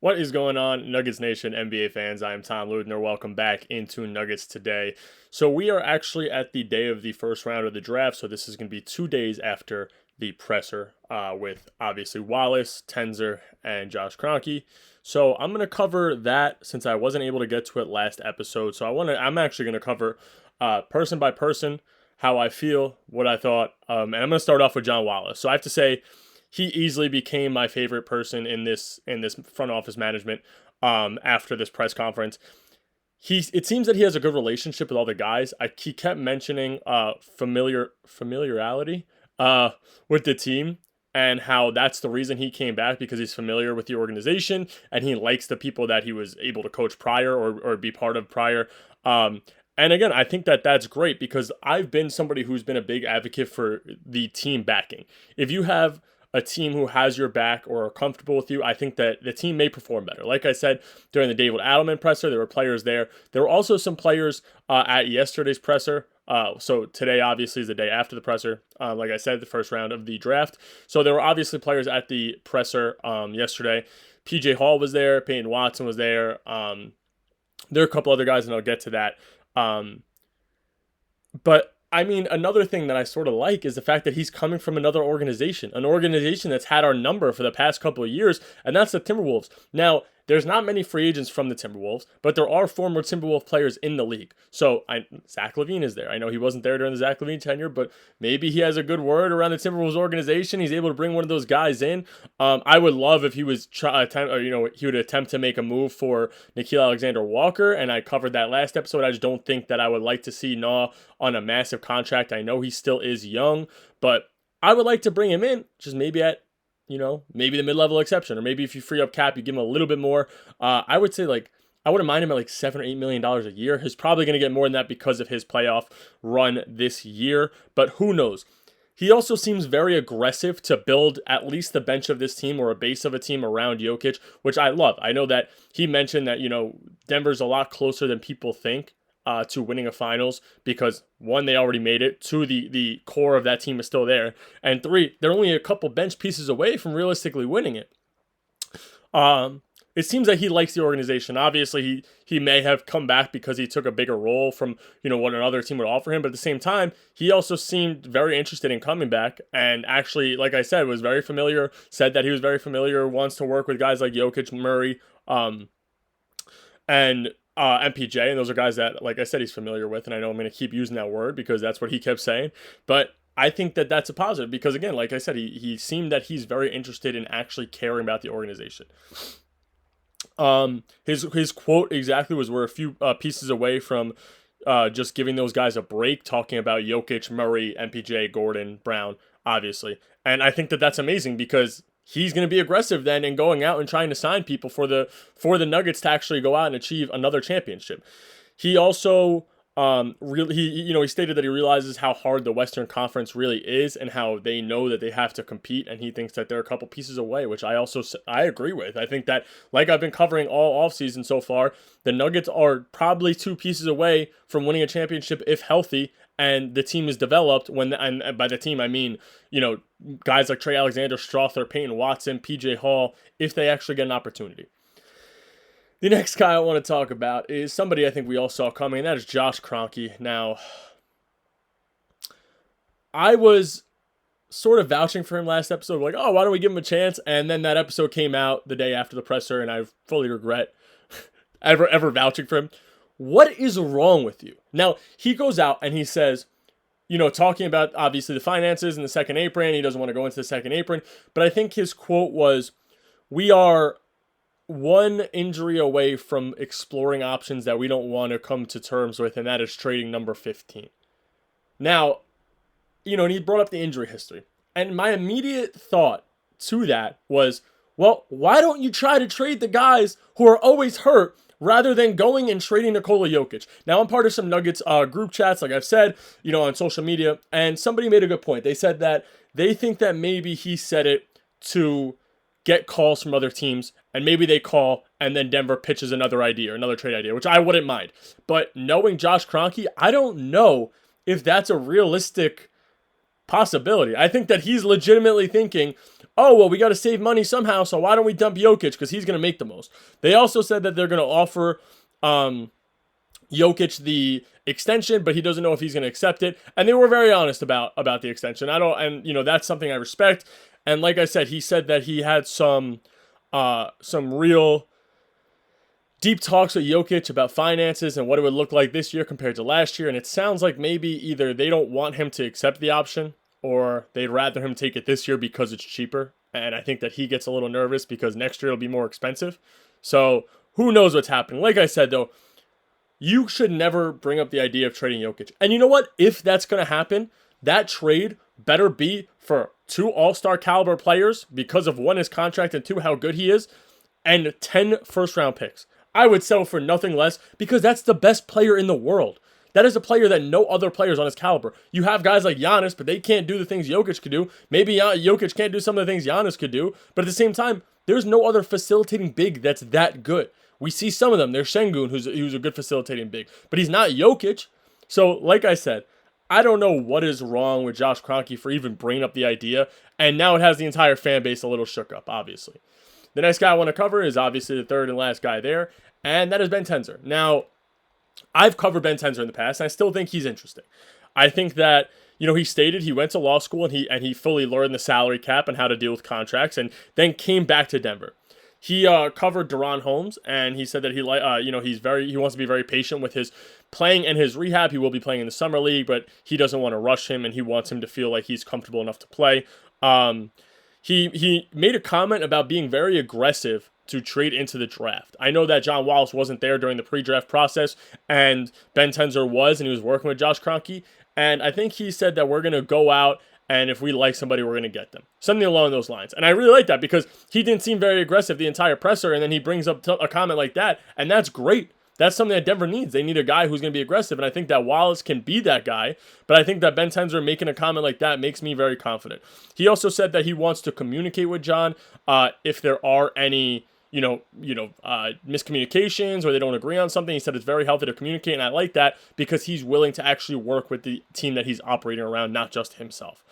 What is going on, Nuggets Nation, NBA fans? I am Tom Leuthner. Welcome back into Nuggets Today. So we are actually at the day of the first round of the draft, so this is going to be 2 days after the presser with obviously Wallace, Tenzer, and Josh Kroenke. So I'm going to cover that since I wasn't able to get to it last episode. So I'm actually going to cover person by person how I feel, what I thought, and I'm going to start off with John Wallace. So I have to say, he easily became my favorite person in this front office management after this press conference. It seems that he has a good relationship with all the guys. He kept mentioning familiarity with the team and how that's the reason he came back, because he's familiar with the organization and he likes the people that he was able to coach prior or be part of prior. And again, I think that that's great because I've been somebody who's been a big advocate for the team backing. If you have a team who has your back or are comfortable with you, I think that the team may perform better. Like I said, during the David Adelman presser, there were players there. There were also some players at yesterday's presser. So today obviously is the day after the presser. Like I said, the first round of the draft. So there were obviously players at the presser yesterday. PJ Hall was there. Peyton Watson was there. There are a couple other guys, and I'll get to that. But I mean, another thing that I sort of like is the fact that he's coming from another organization, an organization that's had our number for the past couple of years, and that's the Timberwolves. Now, there's not many free agents from the Timberwolves, but there are former Timberwolves players in the league. So Zach LaVine is there. I know he wasn't there during the Zach LaVine tenure, but maybe he has a good word around the Timberwolves organization. He's able to bring one of those guys in. I would love if he was he would attempt to make a move for Nickeil Alexander-Walker, and I covered that last episode. I just don't think that I would like to see Nah on a massive contract. I know he still is young, but I would like to bring him in, just maybe at maybe the mid-level exception, or maybe if you free up cap, you give him a little bit more. I would say I wouldn't mind him at $7 or $8 million a year. He's probably going to get more than that because of his playoff run this year, but who knows? He also seems very aggressive to build at least the bench of this team or a base of a team around Jokic, which I love. I know that he mentioned that, Denver's a lot closer than people think to winning a finals because, one, they already made it. Two, the core of that team is still there. And three, they're only a couple bench pieces away from realistically winning it. It seems that he likes the organization. Obviously, he may have come back because he took a bigger role from, what another team would offer him. But at the same time, he also seemed very interested in coming back. And actually, like I said, was very familiar, said that he was very familiar, wants to work with guys like Jokic, Murray, and MPJ, and those are guys that, like I said, he's familiar with, and I know I'm going to keep using that word because that's what he kept saying, but I think that that's a positive because, again, like I said, he seemed that he's very interested in actually caring about the organization. His quote exactly was, we're a few pieces away from just giving those guys a break, talking about Jokic, Murray, MPJ, Gordon, Brown, obviously, and I think that that's amazing because he's going to be aggressive then in going out and trying to sign people for the Nuggets to actually go out and achieve another championship. He also he stated that he realizes how hard the Western Conference really is and how they know that they have to compete, and he thinks that they're a couple pieces away, which I agree with. I think that, like I've been covering all offseason so far, the Nuggets are probably 2 pieces away from winning a championship if healthy, and the team is developed. And by the team, I mean, guys like Trey Alexander, Strother, Peyton Watson, PJ Hall, if they actually get an opportunity. The next guy I want to talk about is somebody I think we all saw coming, and that is Josh Kroenke. Now, I was sort of vouching for him last episode, like, oh, why don't we give him a chance? And then that episode came out the day after the presser, and I fully regret ever vouching for him. What is wrong with you? Now, he goes out and he says, talking about obviously the finances and the second apron. He doesn't want to go into the second apron. But I think his quote was, we are one injury away from exploring options that we don't want to come to terms with, and that is trading number 15. Now, and he brought up the injury history. And my immediate thought to that was, well, why don't you try to trade the guys who are always hurt rather than going and trading Nikola Jokic? Now, I'm part of some Nuggets group chats, like I've said, on social media, and somebody made a good point. They said that they think that maybe he said it to get calls from other teams, and maybe they call, and then Denver pitches another idea, or another trade idea, which I wouldn't mind. But knowing Josh Kroenke, I don't know if that's a realistic possibility. I think that he's legitimately thinking, oh, well, we got to save money somehow, so why don't we dump Jokic because he's going to make the most. They also said that they're going to offer Jokic the extension, but he doesn't know if he's going to accept it. And they were very honest about the extension. That's something I respect. And like I said, he said that he had some real deep talks with Jokic about finances and what it would look like this year compared to last year. And it sounds like maybe either they don't want him to accept the option or they'd rather him take it this year because it's cheaper. And I think that he gets a little nervous because next year it'll be more expensive. So who knows what's happening. Like I said, though, you should never bring up the idea of trading Jokic. And you know what? If that's going to happen, that trade better be for 2 all-star caliber players because of 1, his contract, and 2, how good he is, and 10 first-round picks. I would settle for nothing less because that's the best player in the world. That is a player that no other players on his caliber. You have guys like Giannis, but they can't do the things Jokic could do. Maybe Jokic can't do some of the things Giannis could do, but at the same time, there's no other facilitating big that's that good. We see some of them. There's Şengün, who's a good facilitating big, but he's not Jokic. So, like I said, I don't know what is wrong with Josh Kroenke for even bringing up the idea, and now it has the entire fan base a little shook up, obviously. The next guy I want to cover is obviously the third and last guy there, and that is Ben Tenzer. Now, I've covered Ben Tenzer in the past, and I still think he's interesting. I think that, he stated he went to law school and he fully learned the salary cap and how to deal with contracts, and then came back to Denver. He covered Deron Holmes, and he said that he wants to be very patient with his playing and his rehab. He will be playing in the summer league, but he doesn't want to rush him, and he wants him to feel like he's comfortable enough to play. He made a comment about being very aggressive to trade into the draft. I know that John Wallace wasn't there during the pre-draft process, and Ben Tenzer was, and he was working with Josh Kroenke, and I think he said that we're going to go out and if we like somebody, we're going to get them. Something along those lines. And I really like that because he didn't seem very aggressive the entire presser, and then he brings up a comment like that, and that's great. That's something that Denver needs. They need a guy who's going to be aggressive, and I think that Wallace can be that guy, but I think that Ben Tenzer making a comment like that makes me very confident. He also said that he wants to communicate with John if there are any miscommunications or they don't agree on something. He said it's very healthy to communicate, and I like that because he's willing to actually work with the team that he's operating around, not just himself.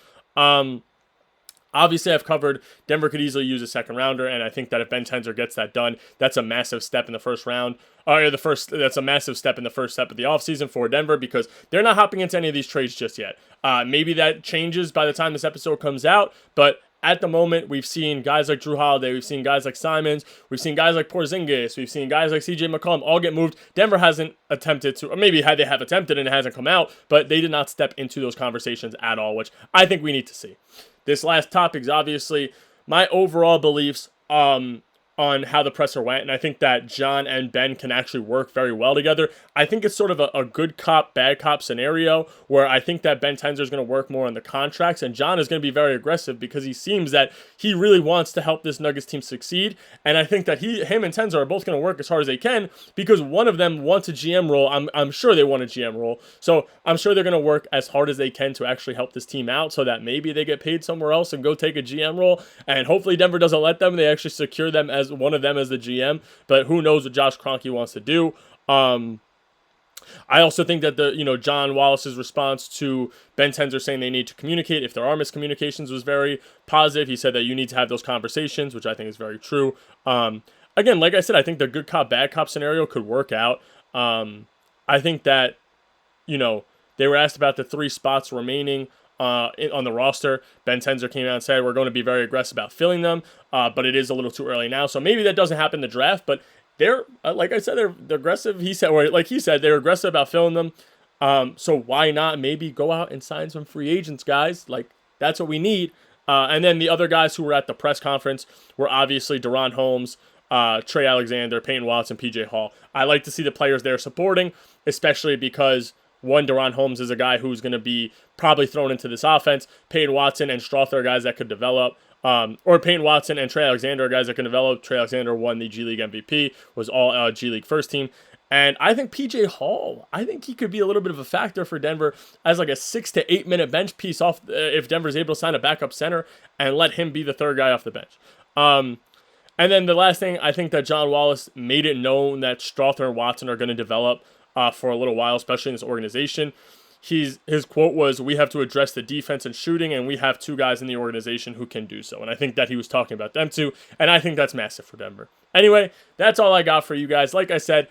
Obviously, I've covered Denver could easily use a second rounder, and I think that if Ben Tenzer gets that done, that's a massive step in the first round. That's a massive step in the first step of the offseason for Denver because they're not hopping into any of these trades just yet. Maybe that changes by the time this episode comes out, but at the moment, we've seen guys like Drew Holiday, we've seen guys like Simons, we've seen guys like Porzingis, we've seen guys like CJ McCollum all get moved. Denver hasn't attempted to, or maybe they have attempted and it hasn't come out, but they did not step into those conversations at all, which I think we need to see. This last topic is obviously my overall beliefs on how the presser went, and I think that John and Ben can actually work very well together. I think it's sort of a good cop, bad cop scenario where I think that Ben Tenzer is going to work more on the contracts, and John is going to be very aggressive because he seems that he really wants to help this Nuggets team succeed, and I think that him and Tenzer are both going to work as hard as they can because one of them wants a GM role. I'm sure they want a GM role, so I'm sure they're going to work as hard as they can to actually help this team out so that maybe they get paid somewhere else and go take a GM role, and hopefully Denver doesn't let them. They actually secure them as one of them as the GM, but who knows what Josh Kroenke wants to do. I also think that John Wallace's response to Ben Tenzer saying they need to communicate if there are miscommunications was very positive. He said that you need to have those conversations, which I think is very true. Again, like I said, I think the good cop, bad cop scenario could work out. I think that, they were asked about the 3 spots remaining on the roster. Ben Tenzer came out and said we're going to be very aggressive about filling them, but it is a little too early now. So maybe that doesn't happen in the draft, but they're, like I said, they're aggressive. He said, they're aggressive about filling them. So why not maybe go out and sign some free agents, guys? Like, that's what we need. And then the other guys who were at the press conference were obviously Deron Holmes, Trey Alexander, Peyton Watson, PJ Hall. I like to see the players there supporting, especially because Deron Holmes is a guy who's going to be probably thrown into this offense. Peyton Watson and Strother are guys that could develop. Or Peyton Watson and Trey Alexander are guys that can develop. Trey Alexander won the G League MVP, was all G League first team. And I think PJ Hall, I think he could be a little bit of a factor for Denver as like a 6 to 8 minute bench piece off if Denver's able to sign a backup center and let him be the third guy off the bench. And then the last thing, I think that John Wallace made it known that Strother and Watson are going to develop for a little while, especially in this organization. his quote was, "We have to address the defense and shooting, and we have 2 guys in the organization who can do so." And I think that he was talking about them too, and I think that's massive for Denver. Anyway, that's all I got for you guys. Like I said,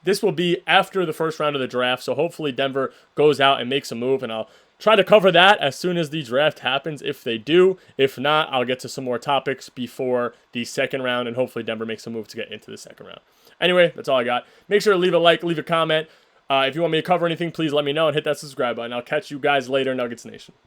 this will be after the first round of the draft, so hopefully Denver goes out and makes a move, and I'll try to cover that as soon as the draft happens if they do. If not, I'll get to some more topics before the second round, and hopefully Denver makes a move to get into the second round. Anyway, that's all I got. Make sure to leave a like, leave a comment. If you want me to cover anything, please let me know and hit that subscribe button. I'll catch you guys later, Nuggets Nation.